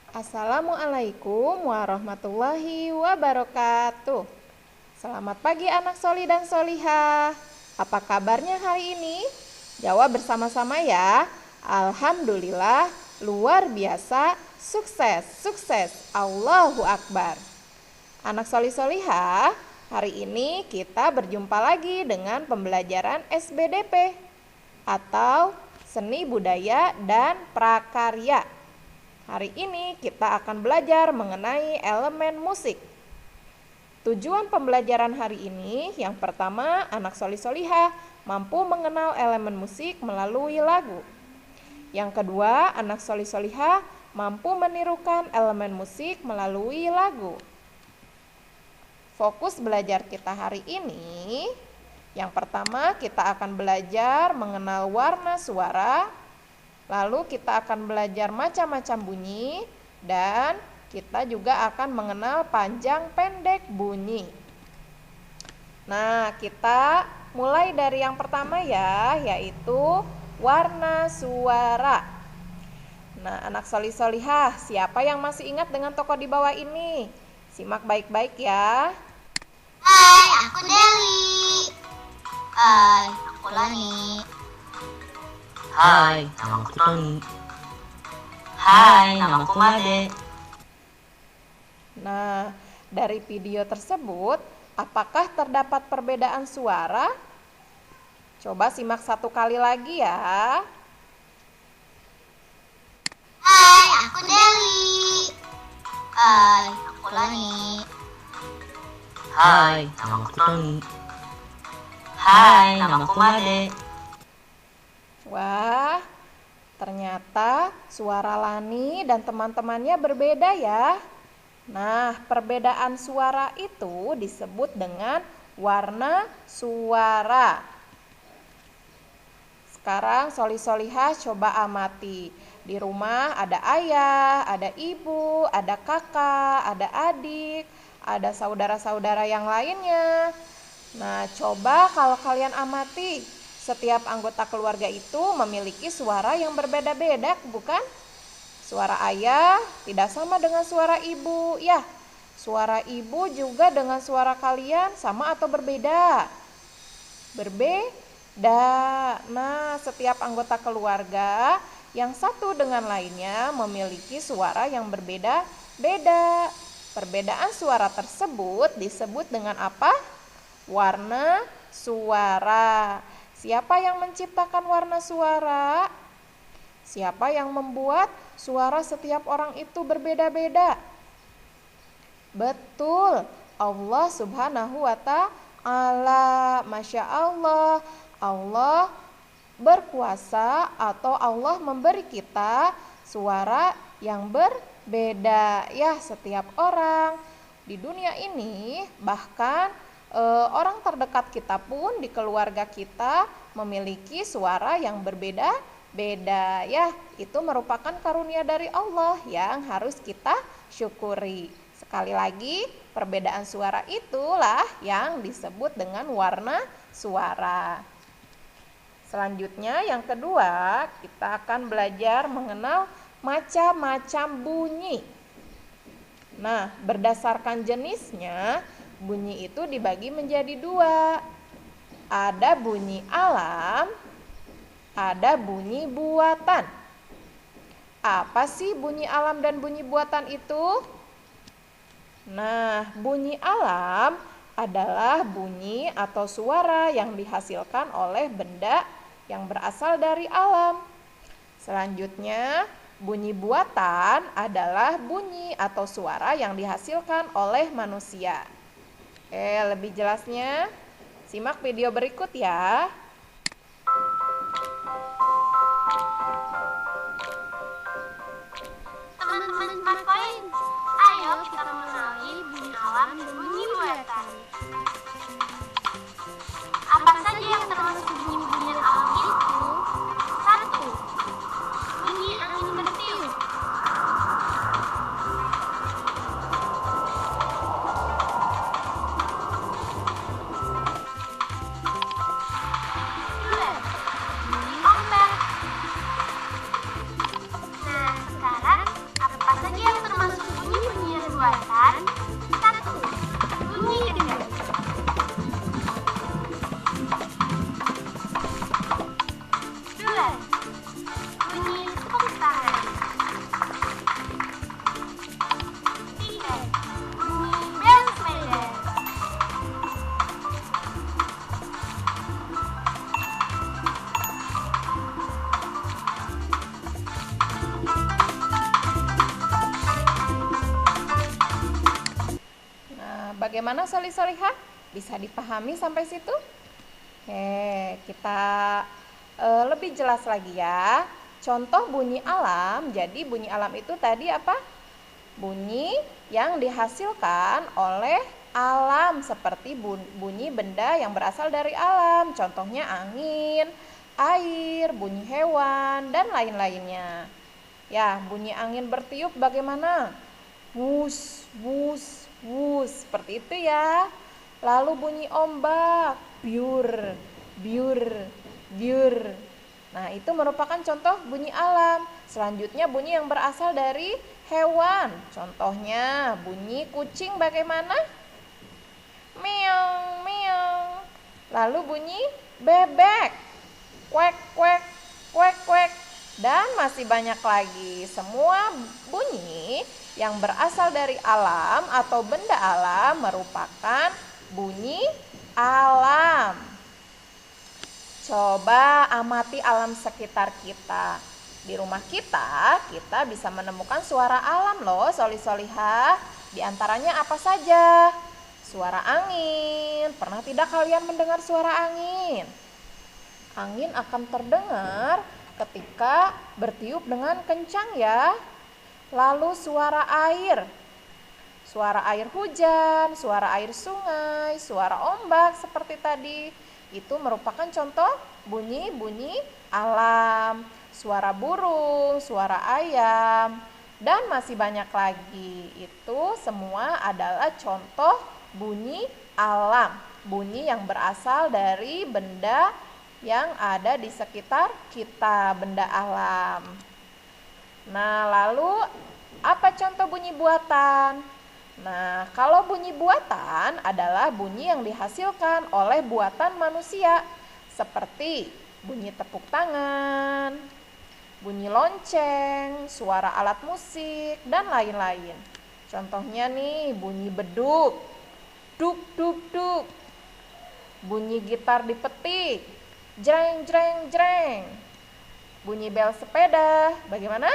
Assalamualaikum warahmatullahi wabarakatuh. Selamat pagi anak soli dan solihah. Apa kabarnya hari ini? Jawab bersama-sama ya. Alhamdulillah, luar biasa, sukses, sukses, Allahu Akbar. Anak soli solihah, hari ini kita berjumpa lagi dengan pembelajaran SBDP atau Seni Budaya dan Prakarya. Hari ini kita akan belajar mengenai elemen musik. Tujuan pembelajaran hari ini, yang pertama, anak soli-solihah mampu mengenal elemen musik melalui lagu. Yang kedua, anak soli-solihah mampu menirukan elemen musik melalui lagu. Fokus belajar kita hari ini, yang pertama kita akan belajar mengenal warna suara. Lalu kita akan belajar macam-macam bunyi dan kita juga akan mengenal panjang pendek bunyi. Nah, kita mulai dari yang pertama ya, yaitu warna suara. Nah, anak soli-solihah, siapa yang masih ingat dengan tokoh di bawah ini? Simak baik-baik ya. Hai, aku Deli. Hai, aku Lani. Hai, namaku Tony. Hai, namaku Made. Nah, dari video tersebut, apakah terdapat perbedaan suara? Coba simak satu kali lagi ya. Hai, aku Deli. Hai, aku Lani. Hai, namaku Tony. Hai, namaku Made. Wah, ternyata suara Lani dan teman-temannya berbeda ya. Nah, perbedaan suara itu disebut dengan warna suara. Sekarang soli-solihah coba amati. Di rumah ada ayah, ada ibu, ada kakak, ada adik, ada saudara-saudara yang lainnya. Nah, coba kalau kalian amati, setiap anggota keluarga itu memiliki suara yang berbeda-beda, bukan? Suara ayah tidak sama dengan suara ibu, ya. Suara ibu juga dengan suara kalian sama atau berbeda? Berbeda. Nah, setiap anggota keluarga yang satu dengan lainnya memiliki suara yang berbeda-beda. Perbedaan suara tersebut disebut dengan apa? Warna suara. Siapa yang menciptakan warna suara? Siapa yang membuat suara setiap orang itu berbeda-beda? Betul, Allah Subhanahu wa Ta'ala. Masya Allah, Allah berkuasa atau Allah memberi kita suara yang berbeda. Ya, setiap orang di dunia ini, bahkan orang terdekat kita pun di keluarga kita memiliki suara yang berbeda-beda ya. Itu merupakan karunia dari Allah yang harus kita syukuri. Sekali lagi, perbedaan suara itulah yang disebut dengan warna suara. Selanjutnya yang kedua, kita akan belajar mengenal macam-macam bunyi. Nah, berdasarkan jenisnya, bunyi itu dibagi menjadi dua. Ada bunyi alam, ada bunyi buatan. Apa sih bunyi alam dan bunyi buatan itu? Nah, bunyi alam adalah bunyi atau suara yang dihasilkan oleh benda yang berasal dari alam. Selanjutnya, bunyi buatan adalah bunyi atau suara yang dihasilkan oleh manusia. Lebih jelasnya, simak video berikut ya. Teman-teman Smartpoint, ayo kita mengenali bunyi alam dan bunyi buatan. Apa saja yang termasuk bunyi-bunyi alam itu? 1. Bunyi angin bertiup. 2. Bagaimana Soli-Solihah? Bisa dipahami sampai situ? Oke, kita lebih jelas lagi ya. Contoh bunyi alam. Jadi bunyi alam itu tadi apa? Bunyi yang dihasilkan oleh alam, seperti bunyi benda yang berasal dari alam. Contohnya angin, air, bunyi hewan, dan lain-lainnya. Ya, bunyi angin bertiup bagaimana? Wus, wus, wus, seperti itu ya. Lalu bunyi ombak, biur, biur, biur. Nah, itu merupakan contoh bunyi alam. Selanjutnya bunyi yang berasal dari hewan. Contohnya bunyi kucing bagaimana? Meong, meong. Lalu bunyi bebek. Kuek, kuek, kuek, kuek. Dan masih banyak lagi. Semua bunyi yang berasal dari alam atau benda alam merupakan bunyi alam. Coba amati alam sekitar kita. Di rumah kita bisa menemukan suara alam loh, Soli-Solihah. Di antaranya apa saja? Suara angin. Pernah tidak kalian mendengar suara angin? Angin akan terdengar ketika bertiup dengan kencang ya. Lalu suara air. Suara air hujan, suara air sungai, suara ombak seperti tadi. Itu merupakan contoh bunyi-bunyi alam. Suara burung, suara ayam, dan masih banyak lagi. Itu semua adalah contoh bunyi alam. Bunyi yang berasal dari benda yang ada di sekitar kita, benda alam. Nah, lalu apa contoh bunyi buatan? Nah, kalau bunyi buatan adalah bunyi yang dihasilkan oleh buatan manusia, seperti bunyi tepuk tangan, bunyi lonceng, suara alat musik, dan lain-lain. Contohnya nih, bunyi beduk, duk, duk, duk. Bunyi gitar dipetik, jreng, jreng, jreng. Bunyi bel sepeda, bagaimana?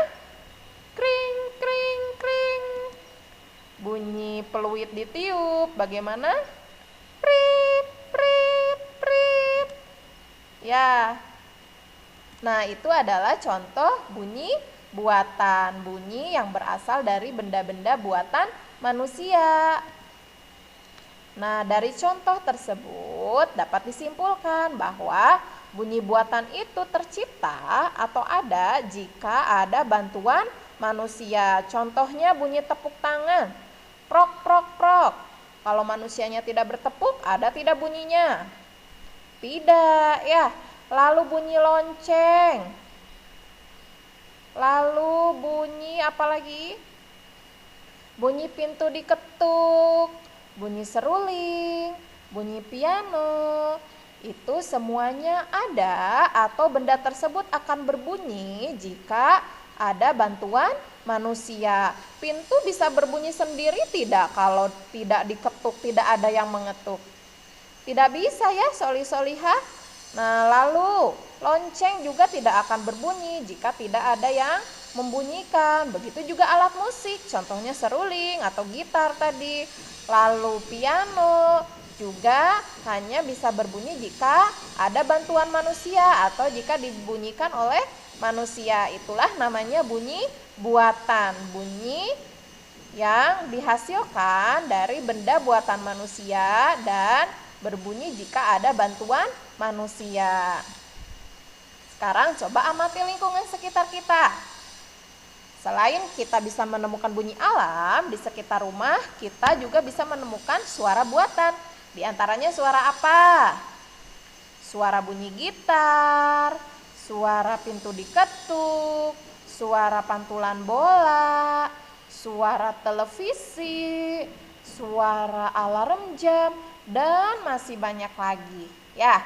Kring, kring, kring. Bunyi peluit ditiup, bagaimana? Prit, prit, prit. Ya. Nah, itu adalah contoh bunyi buatan, bunyi yang berasal dari benda-benda buatan manusia. Nah, dari contoh tersebut dapat disimpulkan bahwa bunyi buatan itu tercipta atau ada jika ada bantuan manusia. Contohnya bunyi tepuk tangan, prok, prok, prok. Kalau manusianya tidak bertepuk, ada tidak bunyinya? Tidak, ya. Lalu bunyi lonceng. Lalu bunyi apa lagi? Bunyi pintu diketuk, bunyi seruling, bunyi piano. Itu semuanya ada atau benda tersebut akan berbunyi jika ada bantuan manusia. Pintu bisa berbunyi sendiri tidak kalau tidak diketuk, tidak ada yang mengetuk? Tidak bisa ya, Soli-Solihah. Nah, lalu lonceng juga tidak akan berbunyi jika tidak ada yang membunyikan. Begitu juga alat musik, contohnya seruling atau gitar tadi. Lalu piano juga hanya bisa berbunyi jika ada bantuan manusia atau jika dibunyikan oleh manusia. Itulah namanya bunyi buatan, bunyi yang dihasilkan dari benda buatan manusia dan berbunyi jika ada bantuan manusia. Sekarang coba amati lingkungan sekitar kita. Selain kita bisa menemukan bunyi alam di sekitar rumah, kita juga bisa menemukan suara buatan. Di antaranya suara apa? Suara bunyi gitar, suara pintu diketuk, suara pantulan bola, suara televisi, suara alarm jam, dan masih banyak lagi. Ya,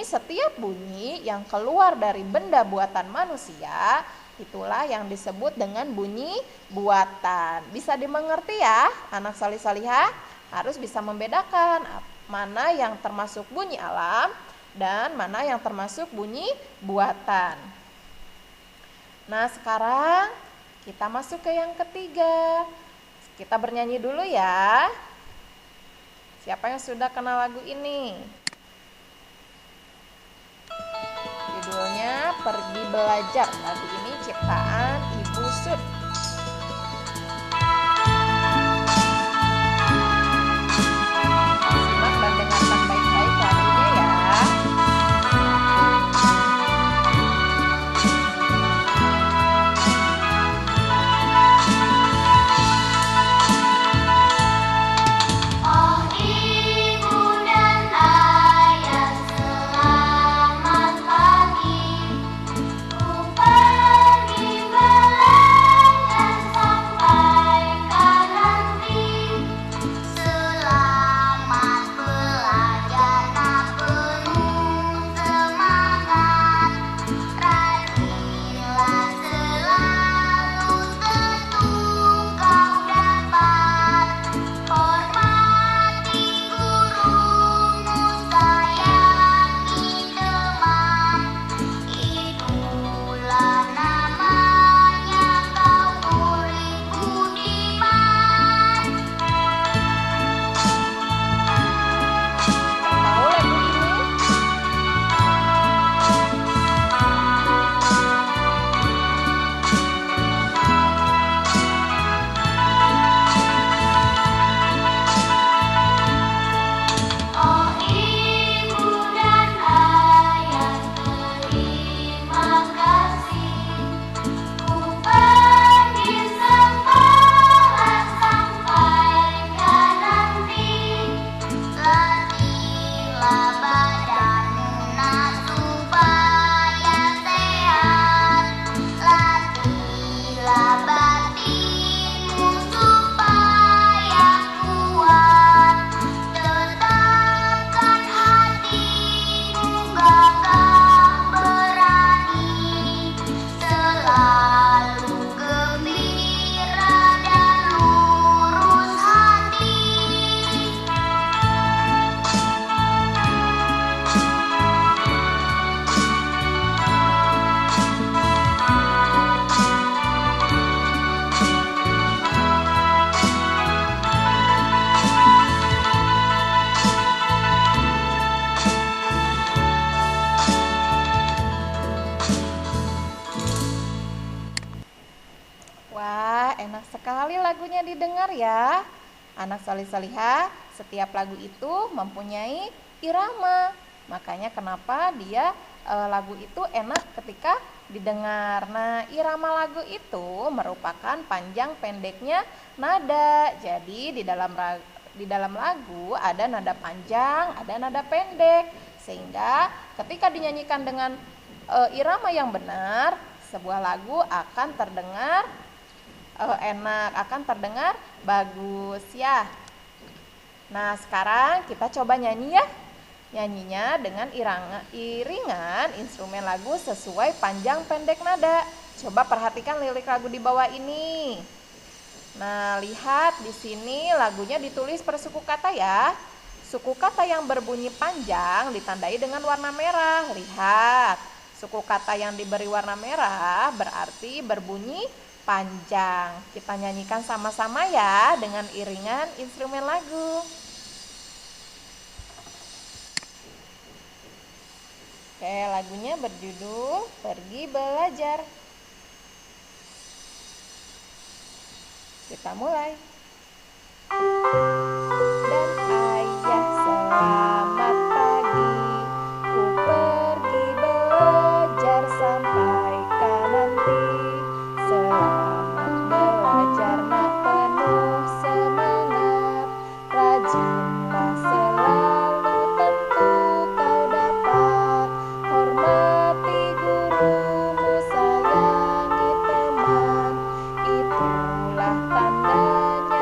setiap bunyi yang keluar dari benda buatan manusia, itulah yang disebut dengan bunyi buatan. Bisa dimengerti ya, anak Soli-Solihah? Harus bisa membedakan mana yang termasuk bunyi alam dan mana yang termasuk bunyi buatan. Nah, sekarang kita masuk ke yang ketiga. Kita bernyanyi dulu ya. Siapa yang sudah kenal lagu ini? Judulnya Pergi Belajar. Lagu ini ciptaan Ibu Sud. Simak dan dengarkan baik-baik lagunya ya. Oh ibu dan ayah selamat pagi. Ku pergi belajar sampai kan nanti. Selamat belajar nak penuh semangat. Rajinlah selalu tentu kau dapat. Hormati gurumu, sayangi teman. Itulah namanya kau murid budiman. Tahu lagu ini? Oh ibu dan ayah terima kasih. Ku pergi sekolah sampai kan nanti. Latihlah badanmu nak supaya sehat. Latihlah batinmu supaya kuat. Tetapkan hatimu gagah berani. Selalu gembira dan lurus hati. Wah, enak sekali lagunya didengar ya. Anak solih-solihah, setiap lagu itu mempunyai irama. Makanya kenapa dia lagu itu enak ketika didengar. Nah, irama lagu itu merupakan panjang pendeknya nada. Jadi di dalam lagu ada nada panjang, ada nada pendek. Sehingga ketika dinyanyikan dengan irama yang benar, sebuah lagu akan terdengar enak, akan terdengar bagus ya. Nah, sekarang kita coba nyanyi ya. Nyanyinya dengan iringan instrumen lagu sesuai panjang pendek nada. Coba perhatikan lirik lagu di bawah ini. Nah, lihat di sini lagunya ditulis per suku kata ya. Suku kata yang berbunyi panjang ditandai dengan warna merah. Lihat, suku kata yang diberi warna merah berarti berbunyi panjang. Kita nyanyikan sama-sama ya dengan iringan instrumen lagu. Oke, lagunya berjudul Pergi Belajar. Kita mulai. Dan ayah selamat pagi, ku pergi belajar sampai kan nanti. Selamat belajar nak penuh semangat. Rajinlah selalu tentu kau dapat. Hormati gurumu, sayangi teman. Itulah tandanya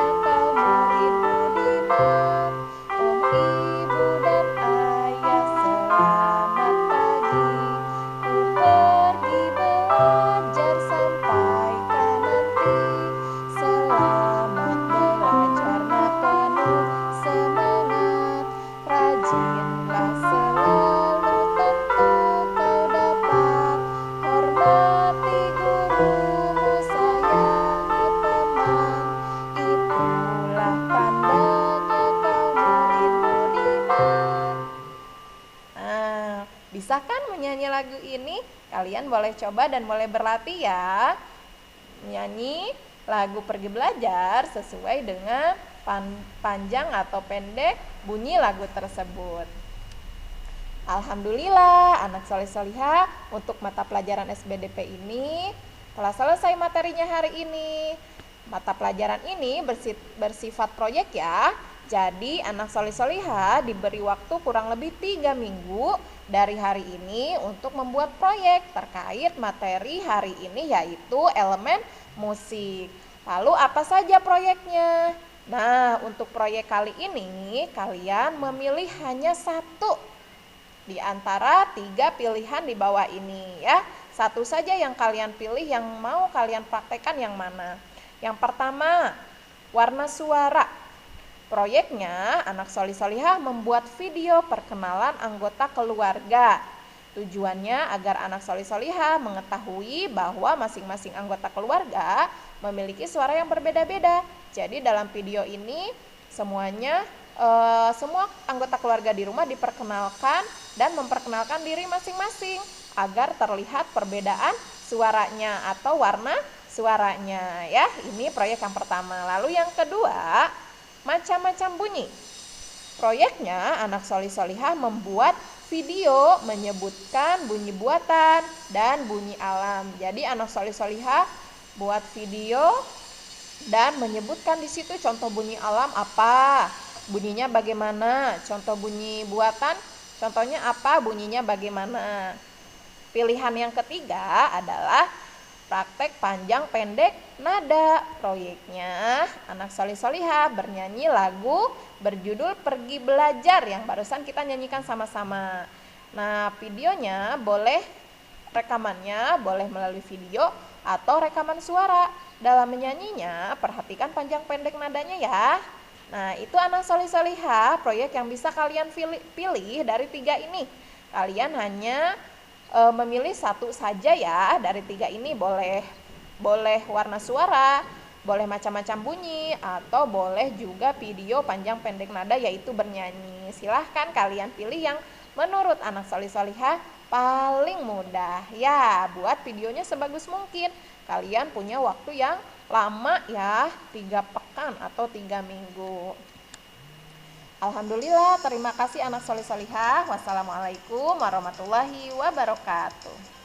lagu ini, kalian boleh coba dan boleh berlatih ya. Nyanyi lagu Pergi Belajar sesuai dengan panjang atau pendek bunyi lagu tersebut. Alhamdulillah, anak soleh solihah, untuk mata pelajaran SBDP ini telah selesai materinya hari ini. Mata pelajaran ini bersifat proyek ya. Jadi anak soleh solihah diberi waktu kurang lebih 3 minggu dari hari ini untuk membuat proyek terkait materi hari ini, yaitu elemen musik. Lalu apa saja proyeknya? Nah, untuk proyek kali ini kalian memilih hanya satu di antara 3 pilihan di bawah ini ya. Satu saja yang kalian pilih, yang mau kalian praktekkan yang mana. Yang pertama, warna suara. Proyeknya anak solih solihah membuat video perkenalan anggota keluarga. Tujuannya agar anak solih solihah mengetahui bahwa masing-masing anggota keluarga memiliki suara yang berbeda-beda. Jadi dalam video ini semua anggota keluarga di rumah diperkenalkan dan memperkenalkan diri masing-masing agar terlihat perbedaan suaranya atau warna suaranya ya. Ini proyek yang pertama. Lalu yang kedua, macam-macam bunyi. Proyeknya anak solih solihah membuat video menyebutkan bunyi buatan dan bunyi alam. Jadi anak solih solihah buat video dan menyebutkan di situ contoh bunyi alam apa, bunyinya bagaimana, contoh bunyi buatan, contohnya apa, bunyinya bagaimana. Pilihan yang ketiga adalah praktek panjang pendek nada. Proyeknya anak solih solihah bernyanyi lagu berjudul Pergi Belajar yang barusan kita nyanyikan sama-sama. Nah, rekamannya boleh melalui video atau rekaman suara. Dalam menyanyinya perhatikan panjang pendek nadanya ya. Nah, itu anak solih solihah proyek yang bisa kalian pilih dari 3 ini. Kalian hanya memilih satu saja ya dari 3 ini. Boleh warna suara, boleh macam-macam bunyi, atau boleh juga video panjang pendek nada yaitu bernyanyi. Silahkan kalian pilih yang menurut anak solih solihah paling mudah ya. Buat videonya sebagus mungkin. Kalian punya waktu yang lama ya, 3 pekan atau 3 minggu. Alhamdulillah, terima kasih anak solih solihah. Wassalamualaikum warahmatullahi wabarakatuh.